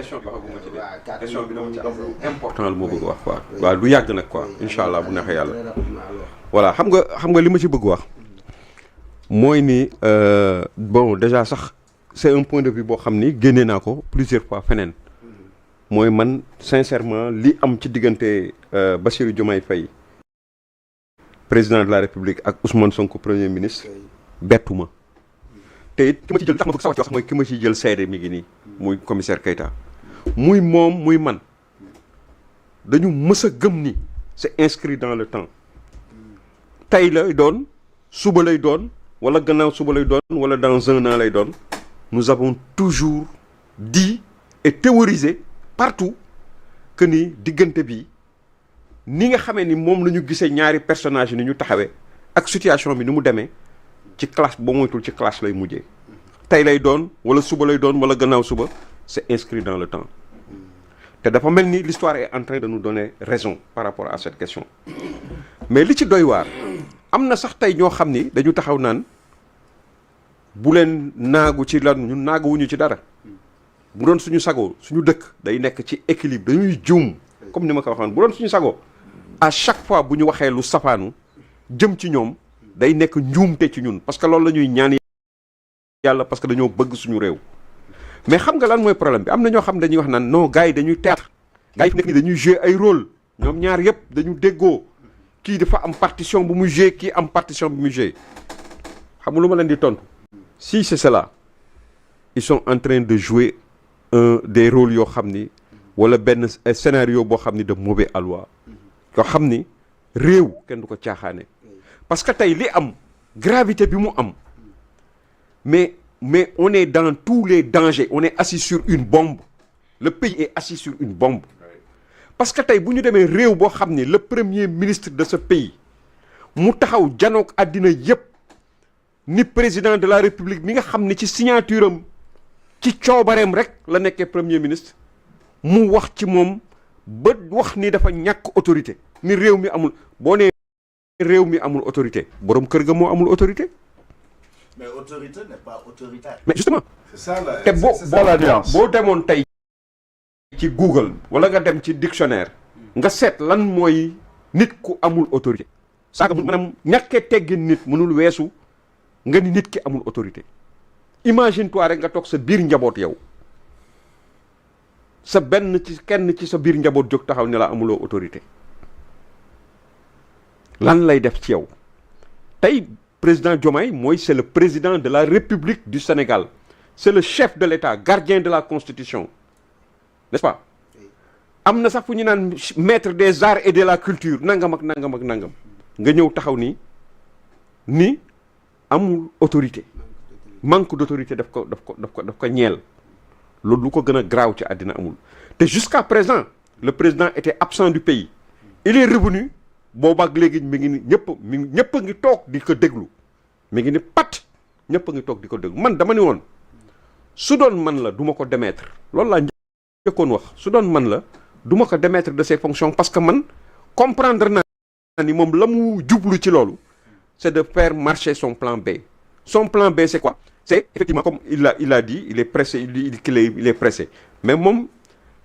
question bi waxaguma ci de question bi dama ci am lu important la moo bëgg wax quoi waaw du yàgg nag quoi incha allah bu neexee yàlla voilà xam nga li ma ci bëgg wax mooy ni bon déjà sax c'est un point de vue boo xam ni génnee naa ko plusieurs fois feneen mooy man sincèrement li am ci diggante Bassirou Diomaye Faye président de la République ak Ousmane Sonko premier ministre bettu ma te it ki ma ci jël tax ma bëgg sax wax mooy ki ma ci jël seede mi ngi nii muy commissaire Keita muy moom muy man dañu mës a gëm ni c'est inscrit dans le temps tey lay doon suba lay doon wala gannaaw suba lay doon wala dans un an lay doon nous avons toujours dit et théorisé partout que ni diggante bi ni nga xamee ni moom la ñu gisee ñaari personnages yi ni ñu taxawee ak situation bi ni mu demee ci classe ba moytul ci classe lay mujjee tey lay doon wala suba lay doon wala gannaaw suba c'est inscrit dans le temps te dafa mel ni l'histoire est en train de nous donner raison par rapport à cette question mais li ci doy waar am na sax tey ñoo xam ni dañu taxaw naan bu leen naagu ci lan ñun naaguwuñu ci dara bu doon suñu sagoo suñu dëkk day nekk ci équilibre dañuy juum comme ni ma ko waxoon bu doon suñu sagoo à chaque fois bu ñu waxee lu safaanu jëm ci ñoom day nekk njuumte ci ñun parce que loolu la ñuy ñaan yàlla parce que dañoo bëgg suñu réew mais xam nga lan mooy problème bi am na ñoo xam dañuy wax naan non gars yi dañuy théâtre gars yi fi nekk ni dañuy jouer ay rôle ñoom ñaar yëpp dañu déggoo kii dafa am partition bu muy jouer kii am partition bu muy jouer xam nga lu ma leen di tontu si c'est cela ils sont en train de jouer des rôles yoo xam ni wala benn scénario boo xam ni de mauvais aloi yoo xam ni réew kenn du ko caaxaane parce que tey li am gravité bi mu am mais on est dans tous les dangers on est assis sur une bombe le pays est assis sur une bombe parce que tey bu ñu demee réew boo xam ni le premier ministre de ce pays mu taxaw janook àddina yépp ni président de la république mi nga xam ni ci signature am ci coobareem rek la nekkee premier ministre mu wax ci moom ba wax ni dafa ñàkk autorité ni réew mi amul boo nee réew mi amul autorité borom kër ga moo amul autorité. mais autorité n'est pas autoritaire. mais justement. c'est ça la te boo demoon tey ci Google wala nga dem ci dictionnaire nga seet lan mooy nit ku amul autorité. saaga maanaam ñàkkee teggin nit mënul weesu nga ni nit ki amul autorité. imagine toi rek nga toog sa biir njaboot yow sa kenn ci sa biir njaboot jóg taxaw ne la amuloo autorité lan lay def ci yow tey président Diomaye mooy c'est le président de la République du Sénégal c'est le chef de l'État gardien de la Constitution n'est-ce pas am na sax fu ñu naan maître des arts et de la culture nangam ak nangam ak nangam nga ñëw taxaw ni amul autorité manque d'autorité daf ko ñeel loolu lu ko gën a graaw ci àddina amul te jusqu'à présent le président était absent du pays il est revenu boobaak léegi mi ngi ni ñëpp a ngi toog di ko déglu mi ngi ni pat ñëpp a ngi toog di ko déglu man dama ni woon su doon man la du ma ko démettre loolu laa njëkkoon wax su doon man la du ma ko démettre de ses fonctions parce que man comprendre naa ni moom la mu jublu ci loolu c'est de faire marcher son plan B. Son plan B, c'est quoi? C'est effectivement, comme il a dit, il est pressé, il est pressé. Mais moom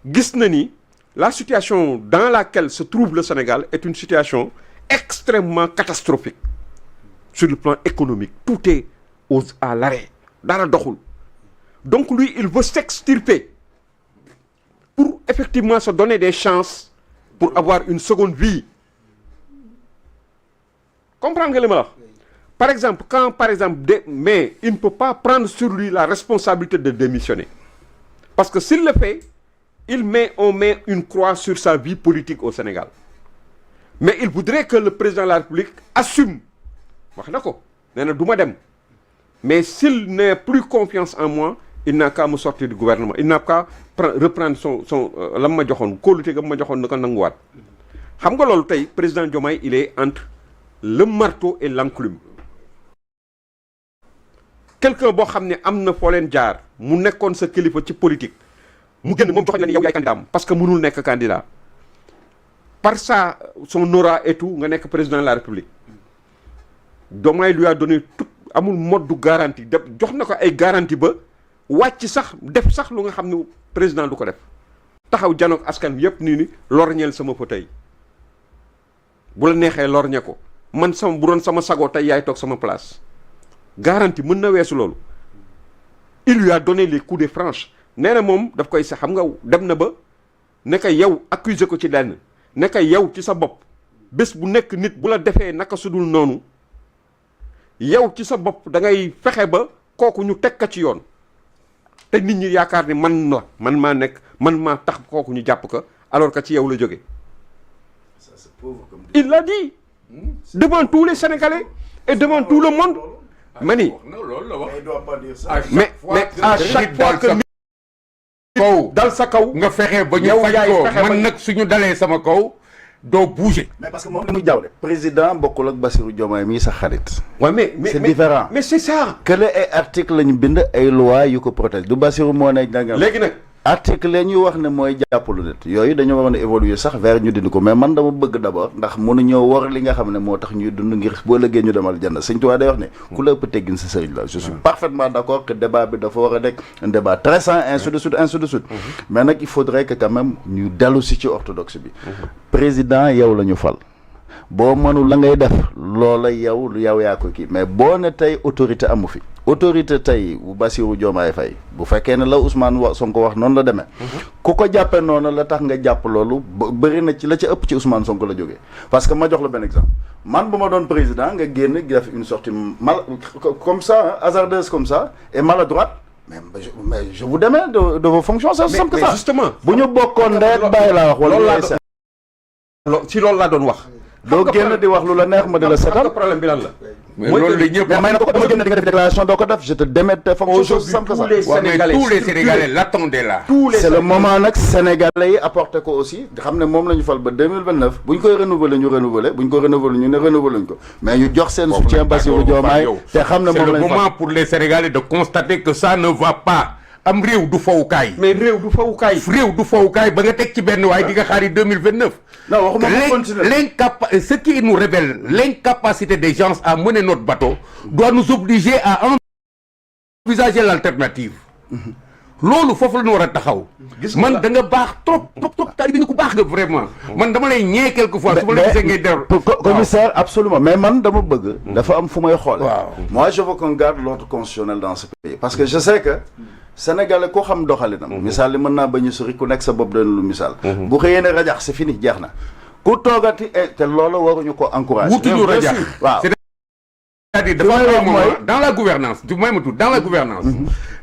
gis na ni la situation dans laquelle se trouve le Sénégal est une situation extrêmement catastrophique sur le plan économique. Tout est à l'arrêt. Dara doxul. Donc lui, il veut s'extirper pour effectivement se donner des chances pour avoir une seconde vie. Comprendre nga li ma wax? Par exemple, mais il ne peut pas prendre sur lui la responsabilité de démissionner. Parce que s'il le fait, on met une croix sur sa vie politique au Sénégal. Mais il voudrait que le président de la République assume. Mais s'il n'a plus confiance en moi, il n'a qu'à me sortir du gouvernement. Il n'a qu'à reprendre son président Diomaye, il est entre le marteau et l'enclume. Quelqu'un boo xam ne am na foo leen jaar mu nekkoon sa kilifa ci politique mu génn moom joxe na ni yow yaay candidat parce que mënul nekk candidat par ça son aura et tout nga nekk président de la République Diomaye lui a donné tout amul mode de garantie jox na ko ay garantie ba wàcc sax def sax lu nga xam ne président du ko def taxaw janook askan bi yëpp nii ni lorñeel sama fauteuil bu la neexee lorñe ko man sama bu doon sama sago tey yaay toog sama place garantie mën na weesu loolu. il lui a donné les coups de franche nee na moom daf koy sax xam nga dem na ba ne ka yow accuser ko ci lenn ne ka yow ci sa bopp bés bu nekk nit bu la defee naka sudul noonu yow ci sa bopp da ngay fexe ba kooku ñu teg ka ci yoon te nit ñi yaakaar ni man la man maa tax kooku ñu jàpp ko alors que ci yow la jóge il l'a dit devant tous les Sénégalais et devant tout le monde ma ni mais à chaque fois que kaw dal sa kaw nga fexe ba ñu faj ko man nag suñu dalee sama kaw doo bouger. mais parce que moom li muy jawle président bokkul ak Bassirou Diomaye mii sa xarit. waaw mais c'est différent. mais c'est ça. que ay article lañu bind ay loi yu ko protège du Bassirou moo ne danga léegi nag article la ñuy wax ne mooy jàppalu nit yooyu dañoo waroon a évoluer sax vers ñu dindi ko mais man dama bëgg d'abord ndax mënuñoo war li nga xam ne moo tax ñuy dund ngir boo lëggee ñu demal jënd Sëñ Tuubaa day wax ne ku la ëpp teggin sa sëriñ la je suis parfaitement d'accord que débat bi dafa war a nekk un débat très sain ainsi de suite mais nag il faudrait que quand même ñu dellu si ci orthodoxe bi président yow la ñu fal boo mënul la ngay def loola yow yaa ko kii mais boo ne tey autorité amu fi autorité tey bu Bassirou Diomaye Faye bu fekkee ne la Ousmane Sonko wax noonu la demee ku ko jàppee noonu la tax nga jàpp loolu bëri na ci la ca ëpp ci Ousmane Sonko la jógee parce que ma jox la benn exemple man bu ma doon président nga génn def une sortie comme ça hasardeuse comme ça et maladroite mais je vous démets de vos fonctions c'est simple que ça justement bu ñu bokkoon ndey bàyyi laa wax wala ci loolu laa doon wax doo génn di wax lu la neex ma di la setal problème bi lan la mais loolu la ñëpp mais may na ko dama génn di nga def déclaration doo ko def je te démets tes fonctions simple que ça tous les Sénégalais l'attendaient là. c'est le moment nag Sénégalais yi apporté ko aussi xam ne moom la ñu fal ba 2029 bu ñu koy renouveler ñu renouveler bu ñu ko renouveler ñu ne renouveler ñu ko mais ñu jox seen soutien Bassirou Diomaye te xam ne moom c'est la le ñu fal moment pour les Sénégalais de constater que ça ne va pas. am réew du fawukaay. mais réew du fawukaay. réew du fawukaay ba nga teg ci benn waay di nga xaari 2029. non waxuma ko continuer. Ce qui nous révèle l'incapacité des gens à mener notre bateau doit nous obliger à envisager l'alternative. loolu foofu la ñu war a taxaw. man da nga baax trop taali bi nga ko baax nga vraiment. man dama lay ñee quelque fois. su ma la gisee ngay der commissaire absolument mais man dama bëgg. dafa am fu may xoole. waaw moi je veux qu'on garde l'ordre constitutionnel dans ce pays parce que je sais que. Sénégalais ko xam doxalinam. misaal li mën naa bañ a sori ku nekk sa bopp doon lu misaal. bu xëyee ne rajax c'est fini jeex na. ku toogati te loolu waruñu ko encourager. wutuñu rajax waaw. c'est-à-dire dafa am moment dans la gouvernance du may ma tudd dans la gouvernance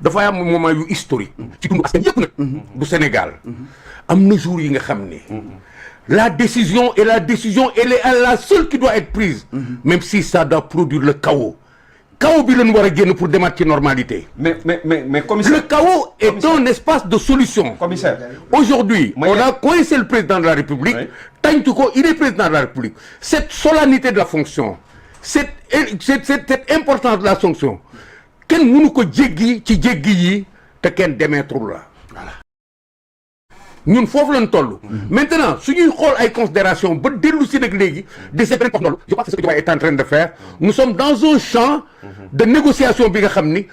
dafa am moment yu historique ci dundu askan yëpp nag du Sénégal am na jour yi nga xam ne la décision elle est la seule qui doit être prise même si ça doit produire le chaos bi lañu war a génn pour demaat ci normalité mais commissaire le chaos est un espace de solution commissaire aujourd'hui on a coincé le président de la République tànc ko il est président de la République cette solennité de la fonction cette importance de la fonction kenn mënu ko jéggi ci jéggi yi te kenn demeetul la voilà ñun foofu lañ toll. maintenant suñuy xool ay considération ba dellu si nag léegi de cette loolu je pense que ce que Diomaye est en train de faire nous sommes dans un champ de négociation bi nga xam ni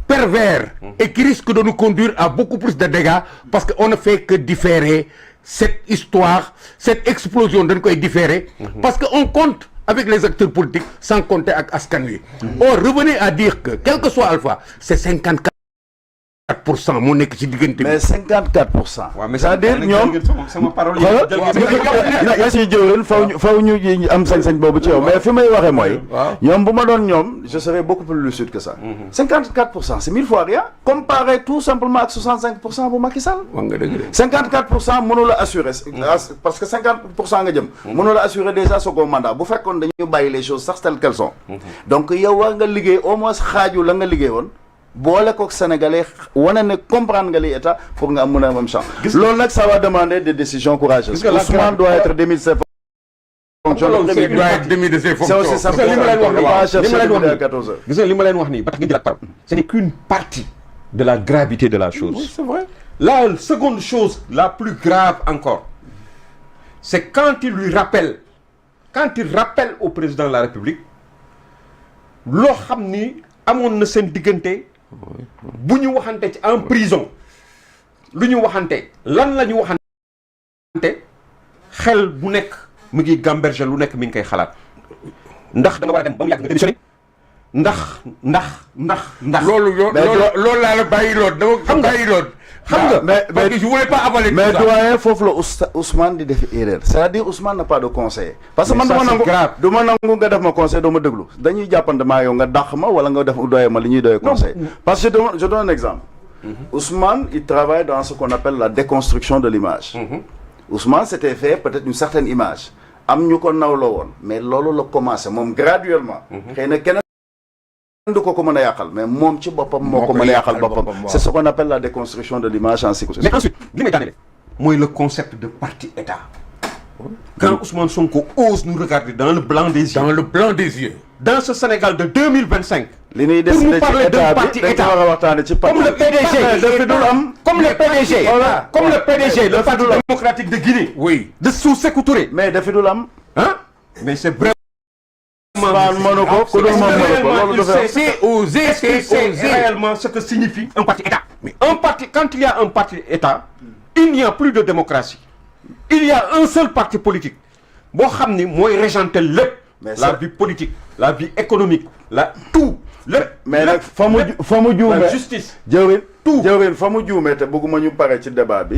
pervers et qui risque de nous conduire à beaucoup plus de dégâts parce que on ne fait que différer cette histoire cette explosion dañ koy différer parce que on compte avec les acteurs politiques sans compter ak askan wi. Or revenez à dire que quel que soit Alpha c'est 54% moo nekk ci diggante bi. mais 54%. waaw mais c'est-à-dire ñoom sama parole yi. yaa si jëwrin faw ñu am sañ-sañ boobu ci yow mais fi may waxee mooy. ñoom bu ma doon ñoom je serais beaucoup plus lucide que ça. 54% c'est 1000 fois rien. comparé tout simplement ak 65% bu Macky Sall. wax nga dëgg de. 54% mënu la assurer. parce que 50% nga jëm. mënu la assurer déjà second mandat bu fekkoon dañu bàyyi les choses sax telles qu'elles sont. donc yow war nga liggéey au moins xaaju la nga liggéey woon. boole kook sénégalais wane ne comprendre nga li état pour nga mën a am chance. loolu nag ça va demander des décisions courageuses. Ousmane doit être démis de ses fonctions. C'est aussi simple que li ma leen wax nii ba tax nga jëlaat parole. Ce n'est qu'une partie de la gravité de la chose. Oui, c'est vrai. La seconde chose la plus grave encore c'est quand il rappelle au président de la République loo xam ni amoon na seen diggante bu ñu waxante ci en prison lu ñu waxante lan la ñu waxante xel bu nekk mu ngi gamberger lu nekk mi ngi koy xalaat ndax da nga war a dem ba mu yàgg nga démissionné ndax loolu laa la bàyyi loon dama xam bàyyi loon xam nga parce que je voulais pas avaler tout ça. mais doyen foofu la Ousmane di def erreur c'est-à-dire Ousmane n'a pas de conseiller parce que man du ma nangu nga def ma conseil doo ma déglu dañuy jàppante maa yow nga dàq ma wala nga def doye ma li ñuy doye conseil parce que je donne un exemple. Ousmane il travaille dans ce qu'on appelle la déconstruction de l'image. Ousmane s'était fait peut-être une certaine image am ñu ko nawloo woon mais loolu la commencé moom graduellement xëy na keneen du ko mën a yàqal mais moom ci boppam moo ko mën a yàqal boppam c'est ce qu'on appelle la déconstruction de l'image en psychosociologie. mais ensuite li may daanele mooy le concept de parti état quand Ousmane Sonko ose nous regarder dans le blanc des yeux dans ce Sénégal de 2025 li ñuy pour nous parler d'un parti état war a waxtaane ci comme le PDG le parti démocratique de Guinée de Sékou Touré mais dafi dul am mais c'est vrai c'est réellement ce que signifie un parti état. Mais quand il y a un parti état, il n'y a plus de démocratie. Il y a un seul parti politique. Boo xam ni mooy régenter lépp. La vie politique, la vie économique, tout. mais nag fa mu juumee la justice. jëwrin fa mu juumee te bëgguma ñu pare ci débat bi.